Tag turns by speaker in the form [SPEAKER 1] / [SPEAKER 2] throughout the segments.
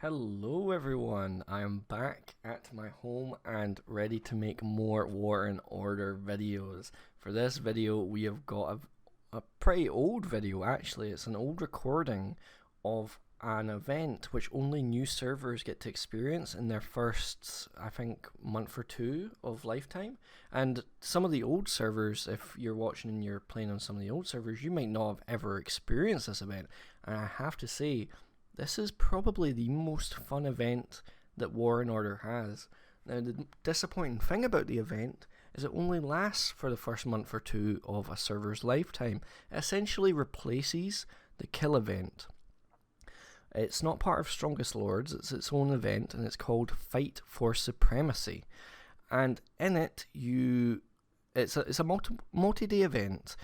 [SPEAKER 1] Hello everyone, I am back at my home and ready to make more War and Order videos. For this video we have got a pretty old video actually. It's an old recording of an event which only new servers get to experience in their first, I think, month or two of lifetime. And some of the old servers, if you're watching and you're playing on some of the old servers, you might not have ever experienced this event. And I have to say, this is probably the most fun event that War and Order has. Now, the disappointing thing about the event is it only lasts for the first month or two of a server's lifetime. It essentially replaces the kill event. It's not part of Strongest Lords, it's its own event, and it's called Fight for Supremacy. And in it, it's a multi-day event,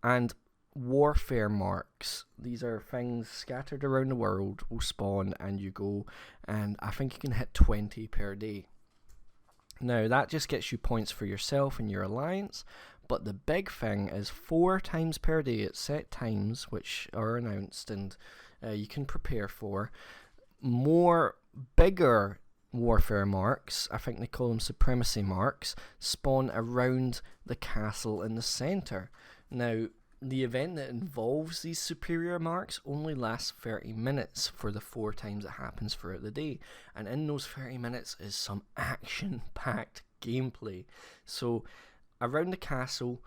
[SPEAKER 1] and warfare marks, these are things scattered around the world, will spawn, and you go, and I think you can hit 20 per day. Now that just gets you points for yourself and your alliance, but the big thing is 4 times per day at set times, which are announced and you can prepare for, more bigger warfare marks, I think they call them Supremacy marks, spawn around the castle in the centre. Now, the event that involves these superior marks only lasts 30 minutes for the 4 times it happens throughout the day, and in those 30 minutes is some action-packed gameplay. So around the castle,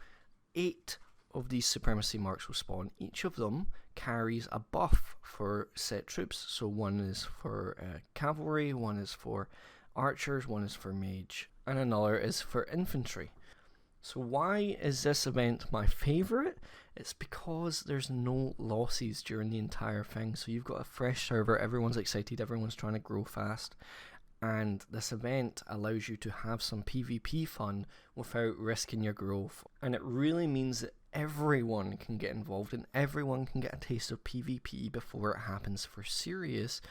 [SPEAKER 1] 8 of these Supremacy marks will spawn. Each of them carries a buff for set troops, so one is for cavalry, one is for archers, one is for mage, and another is for infantry. So why is this event my favourite? It's because there's no losses during the entire thing. So you've got a fresh server, everyone's excited, everyone's trying to grow fast, and this event allows you to have some PvP fun without risking your growth. And it really means that everyone can get involved and everyone can get a taste of PvP before it happens for serious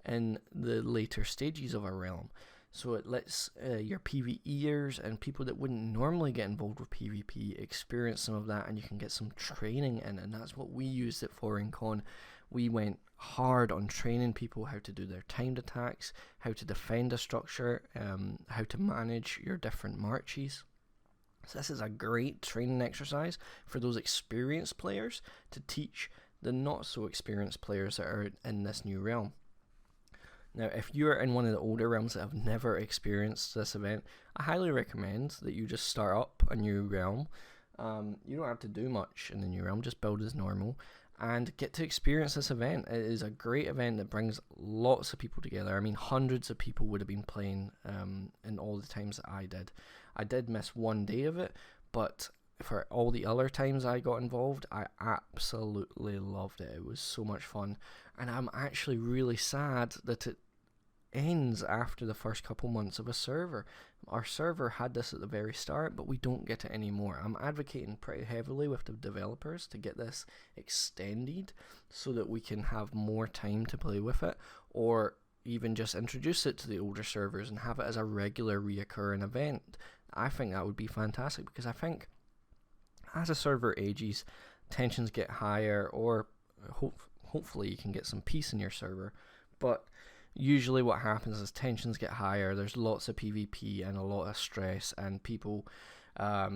[SPEAKER 1] in the later stages of a realm. So it lets your PvEers and people that wouldn't normally get involved with PvP experience some of that, and you can get some training in, and that's what we used it for in Con. We went hard on training people how to do their timed attacks, how to defend a structure, how to manage your different marches. So this is a great training exercise for those experienced players to teach the not so experienced players that are in this new realm. Now, if you're in one of the older realms that have never experienced this event, I highly recommend that you just start up a new realm. You don't have to do much in the new realm, just build as normal and get to experience this event. It is a great event that brings lots of people together. I mean, hundreds of people would have been playing in all the times that I did. I did miss one day of it, but for all the other times I got involved, I absolutely loved it. It was so much fun, and I'm actually really sad that it ends after the first couple months of a server. Our server had this at the very start, but we don't get it anymore. I'm advocating pretty heavily with the developers to get this extended so that we can have more time to play with it, or even just introduce it to the older servers and have it as a regular reoccurring event. I think that would be fantastic, because I think as a server ages, tensions get higher, or hopefully you can get some peace in your server, but usually what happens is tensions get higher, there's lots of PvP and a lot of stress, and people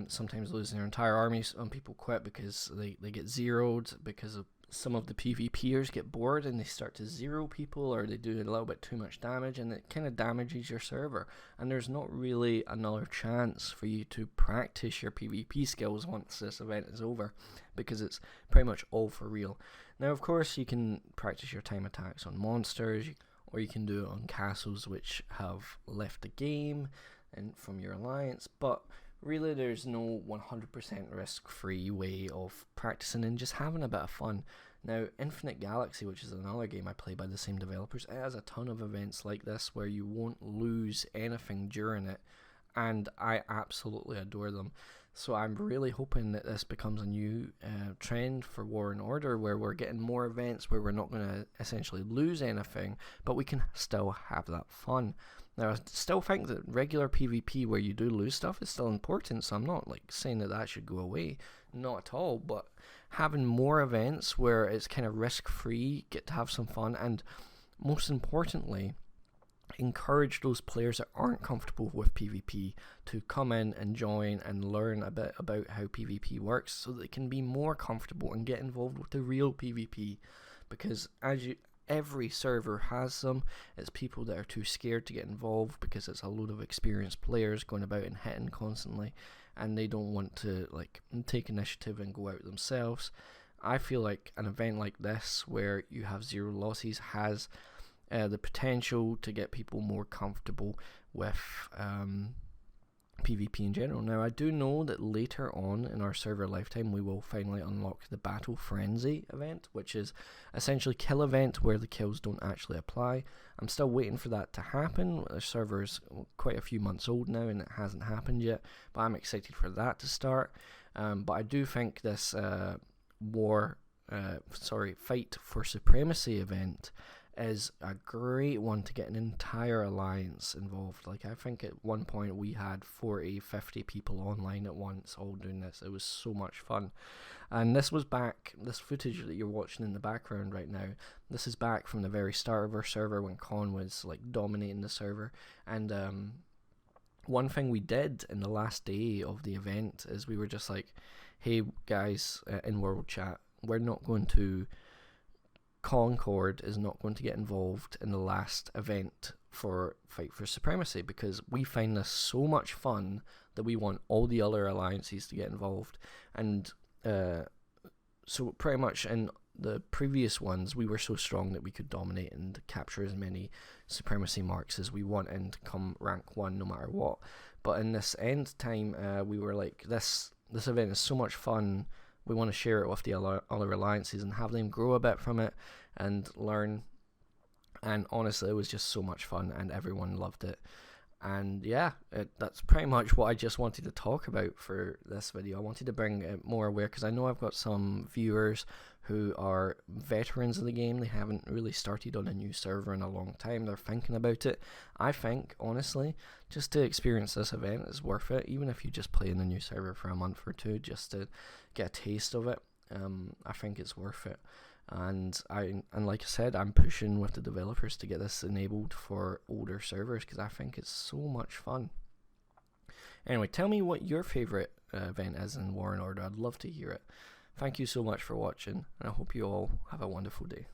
[SPEAKER 1] sometimes lose their entire armies, and people quit because they get zeroed, because of some of the PvPers get bored and they start to zero people, or they do a little bit too much damage, and it kind of damages your server, and there's not really another chance for you to practice your PvP skills once this event is over, because it's pretty much all for real. Now, of course, you can practice your time attacks on monsters, or you can do it on castles which have left the game and from your alliance, but really there's no 100% risk-free way of practicing and just having a bit of fun. Now, Infinite Galaxy, which is another game I play by the same developers, it has a ton of events like this where you won't lose anything during it, and I absolutely adore them. So I'm really hoping that this becomes a new trend for War and Order, where we're getting more events where we're not going to essentially lose anything, but we can still have that fun. Now, I still think that regular PvP where you do lose stuff is still important, so I'm not like saying that that should go away, not at all, but having more events where it's kind of risk-free, get to have some fun, and most importantly, encourage those players that aren't comfortable with PvP to come in and join and learn a bit about how PvP works, so they can be more comfortable and get involved with the real PvP. Because every server has some. It's people that are too scared to get involved because it's a load of experienced players going about and hitting constantly, and they don't want to take initiative and go out themselves. I feel like an event like this, where you have 0 losses, has the potential to get people more comfortable with PvP in general. Now, I do know that later on in our server lifetime we will finally unlock the Battle Frenzy event, which is essentially kill event where the kills don't actually apply. I'm still waiting for that to happen. The server's quite a few months old now and it hasn't happened yet, but I'm excited for that to start. But I do think this Fight for Supremacy event is a great one to get an entire alliance involved. Like, I think at one point we had 40, 50 people online at once all doing this. It was so much fun. And this footage that you're watching in the background right now, this is back from the very start of our server when Con was dominating the server. And one thing we did in the last day of the event is we were just like, hey guys, in world chat, we're not going to Concord is not going to get involved in the last event for Fight for Supremacy, because we find this so much fun that we want all the other alliances to get involved. And so pretty much in the previous ones we were so strong that we could dominate and capture as many Supremacy marks as we want and come rank 1 no matter what. But in this end time, we were like, this event is so much fun, we want to share it with the other alliances and have them grow a bit from it and learn. And honestly, it was just so much fun and everyone loved it. And yeah, that's pretty much what I just wanted to talk about for this video. I wanted to bring it more aware, because I know I've got some viewers who are veterans of the game. They haven't really started on a new server in a long time. They're thinking about it. I think, honestly, just to experience this event is worth it, even if you just play in a new server for a month or two, just to get a taste of it. I think it's worth it. And like I said, I'm pushing with the developers to get this enabled for older servers, because I think it's so much fun. Anyway, tell me what your favorite event is in War and Order. I'd love to hear it. Thank you so much for watching, and I hope you all have a wonderful day.